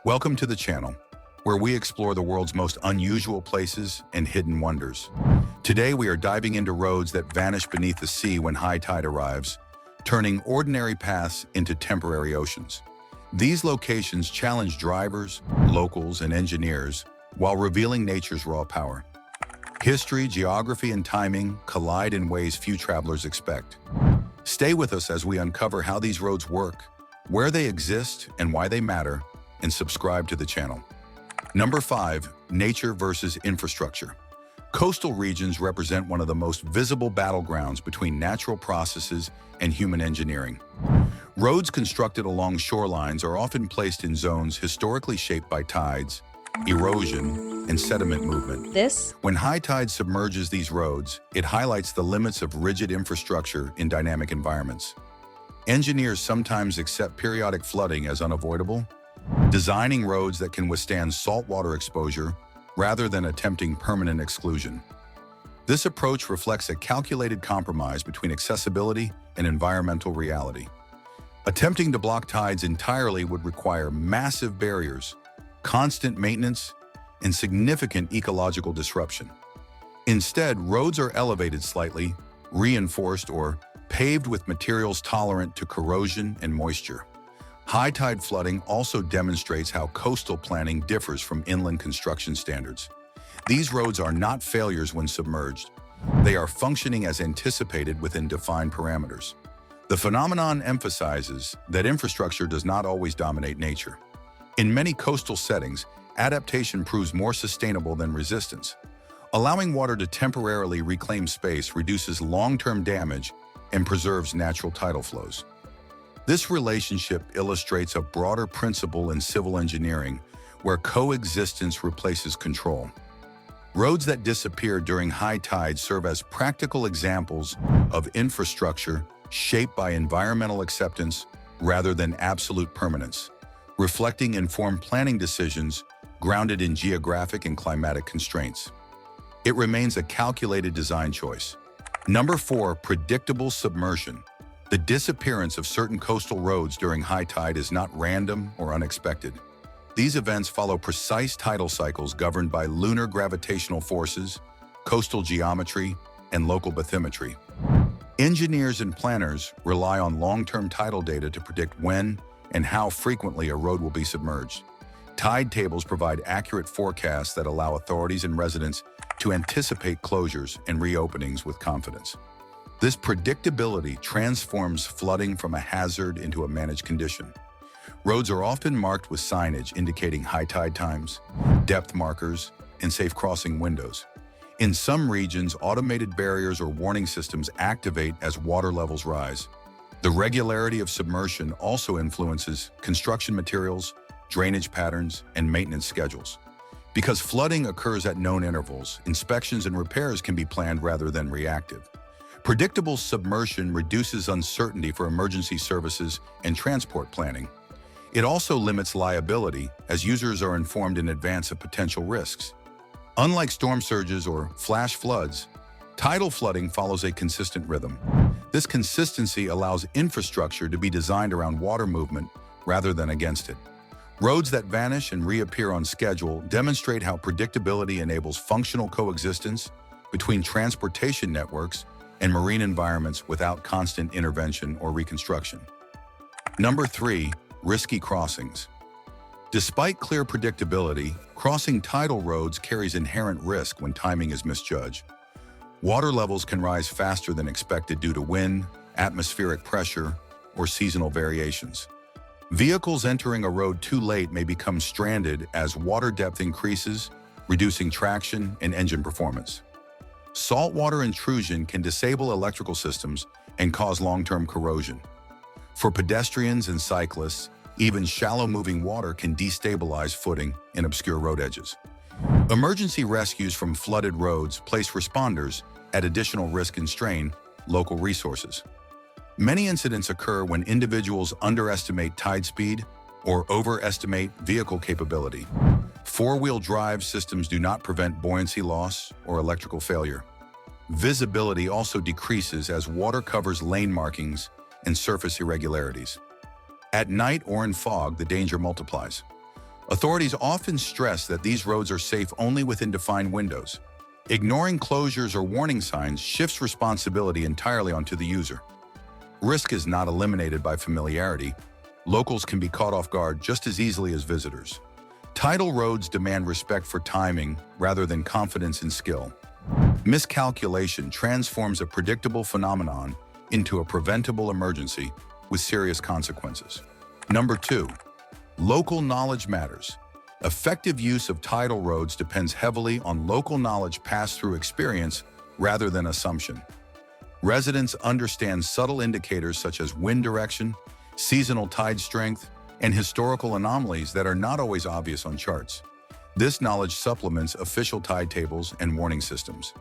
Welcome to the channel, where we explore the world's most unusual places and hidden wonders. Today we are diving into roads that vanish beneath the sea when high tide arrives, turning ordinary paths into temporary oceans. These locations challenge drivers, locals, and engineers while revealing nature's raw power. History, geography, and timing collide in ways few travelers expect. Stay with us as we uncover how these roads work, where they exist, and why they matter, and subscribe to the channel. Number 5. Nature versus infrastructure. Coastal regions represent one of the most visible battlegrounds between natural processes and human engineering. Roads constructed along shorelines are often placed in zones historically shaped by tides, erosion, and sediment movement. When high tide submerges these roads, it highlights the limits of rigid infrastructure in dynamic environments. Engineers sometimes accept periodic flooding as unavoidable, designing roads that can withstand saltwater exposure rather than attempting permanent exclusion. This approach reflects a calculated compromise between accessibility and environmental reality. Attempting to block tides entirely would require massive barriers, constant maintenance, and significant ecological disruption. Instead, roads are elevated slightly, reinforced, or paved with materials tolerant to corrosion and moisture. High tide flooding also demonstrates how coastal planning differs from inland construction standards. These roads are not failures when submerged. They are functioning as anticipated within defined parameters. The phenomenon emphasizes that infrastructure does not always dominate nature. In many coastal settings, adaptation proves more sustainable than resistance. Allowing water to temporarily reclaim space reduces long-term damage and preserves natural tidal flows. This relationship illustrates a broader principle in civil engineering, where coexistence replaces control. Roads that disappear during high tide serve as practical examples of infrastructure shaped by environmental acceptance rather than absolute permanence, reflecting informed planning decisions grounded in geographic and climatic constraints. It remains a calculated design choice. Number 4. Predictable submersion. The disappearance of certain coastal roads during high tide is not random or unexpected. These events follow precise tidal cycles governed by lunar gravitational forces, coastal geometry, and local bathymetry. Engineers and planners rely on long-term tidal data to predict when and how frequently a road will be submerged. Tide tables provide accurate forecasts that allow authorities and residents to anticipate closures and reopenings with confidence. This predictability transforms flooding from a hazard into a managed condition. Roads are often marked with signage indicating high tide times, depth markers, and safe crossing windows. In some regions, automated barriers or warning systems activate as water levels rise. The regularity of submersion also influences construction materials, drainage patterns, and maintenance schedules. Because flooding occurs at known intervals, inspections and repairs can be planned rather than reactive. Predictable submersion reduces uncertainty for emergency services and transport planning. It also limits liability, as users are informed in advance of potential risks. Unlike storm surges or flash floods, tidal flooding follows a consistent rhythm. This consistency allows infrastructure to be designed around water movement rather than against it. Roads that vanish and reappear on schedule demonstrate how predictability enables functional coexistence between transportation networks and marine environments without constant intervention or reconstruction. Number 3. Risky crossings. Despite clear predictability, crossing tidal roads carries inherent risk when timing is misjudged. Water levels can rise faster than expected due to wind, atmospheric pressure, or seasonal variations. Vehicles entering a road too late may become stranded as water depth increases, reducing traction and engine performance. Saltwater intrusion can disable electrical systems and cause long-term corrosion. For pedestrians and cyclists, even shallow-moving water can destabilize footing and obscure road edges. Emergency rescues from flooded roads place responders at additional risk and strain local resources. Many incidents occur when individuals underestimate tide speed or overestimate vehicle capability. Four-wheel drive systems do not prevent buoyancy loss or electrical failure. Visibility also decreases as water covers lane markings and surface irregularities. At night or in fog, the danger multiplies. Authorities often stress that these roads are safe only within defined windows. Ignoring closures or warning signs shifts responsibility entirely onto the user. Risk is not eliminated by familiarity. Locals can be caught off guard just as easily as visitors. Tidal roads demand respect for timing rather than confidence in skill. Miscalculation transforms a predictable phenomenon into a preventable emergency with serious consequences. Number 2, local knowledge matters. Effective use of tidal roads depends heavily on local knowledge passed through experience rather than assumption. Residents understand subtle indicators such as wind direction, seasonal tide strength, and historical anomalies that are not always obvious on charts. This knowledge supplements official tide tables and warning systems.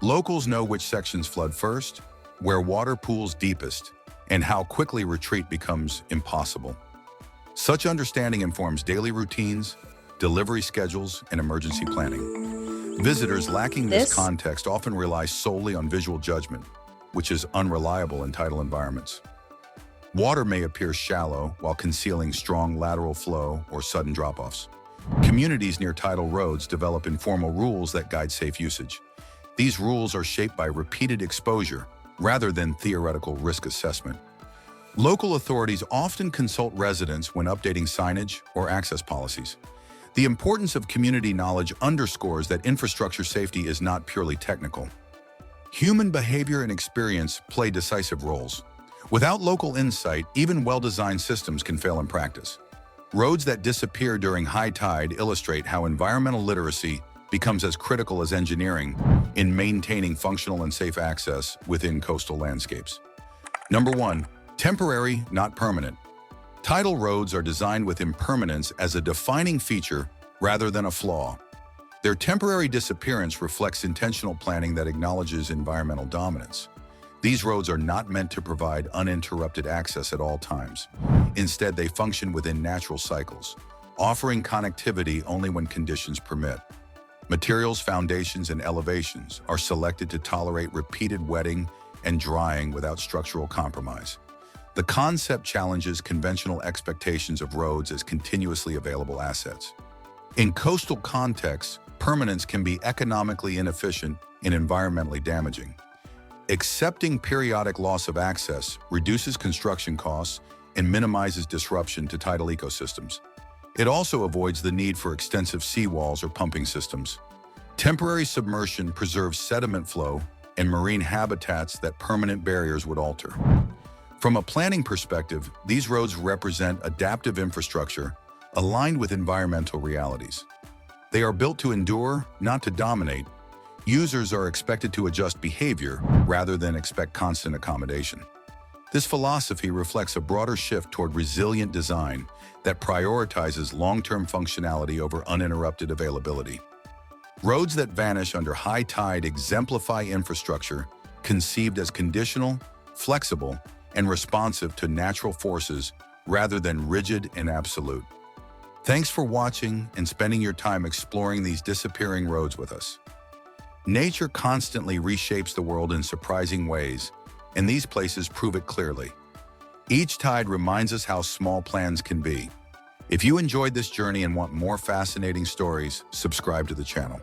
Locals know which sections flood first, where water pools deepest, and how quickly retreat becomes impossible. Such understanding informs daily routines, delivery schedules, and emergency planning. Visitors lacking this context often rely solely on visual judgment, which is unreliable in tidal environments. Water may appear shallow while concealing strong lateral flow or sudden drop-offs. Communities near tidal roads develop informal rules that guide safe usage. These rules are shaped by repeated exposure rather than theoretical risk assessment. Local authorities often consult residents when updating signage or access policies. The importance of community knowledge underscores that infrastructure safety is not purely technical. Human behavior and experience play decisive roles. Without local insight, even well-designed systems can fail in practice. Roads that disappear during high tide illustrate how environmental literacy becomes as critical as engineering in maintaining functional and safe access within coastal landscapes. Number 1, temporary, not permanent. Tidal roads are designed with impermanence as a defining feature rather than a flaw. Their temporary disappearance reflects intentional planning that acknowledges environmental dominance. These roads are not meant to provide uninterrupted access at all times. Instead, they function within natural cycles, offering connectivity only when conditions permit. Materials, foundations, and elevations are selected to tolerate repeated wetting and drying without structural compromise. The concept challenges conventional expectations of roads as continuously available assets. In coastal contexts, permanence can be economically inefficient and environmentally damaging. Accepting periodic loss of access reduces construction costs and minimizes disruption to tidal ecosystems. It also avoids the need for extensive seawalls or pumping systems. Temporary submersion preserves sediment flow and marine habitats that permanent barriers would alter. From a planning perspective, these roads represent adaptive infrastructure aligned with environmental realities. They are built to endure, not to dominate. Users are expected to adjust behavior rather than expect constant accommodation. This philosophy reflects a broader shift toward resilient design that prioritizes long-term functionality over uninterrupted availability. Roads that vanish under high tide exemplify infrastructure conceived as conditional, flexible, and responsive to natural forces rather than rigid and absolute. Thanks for watching and spending your time exploring these disappearing roads with us. Nature constantly reshapes the world in surprising ways, and these places prove it clearly. Each tide reminds us how small plans can be. If you enjoyed this journey and want more fascinating stories, subscribe to the channel.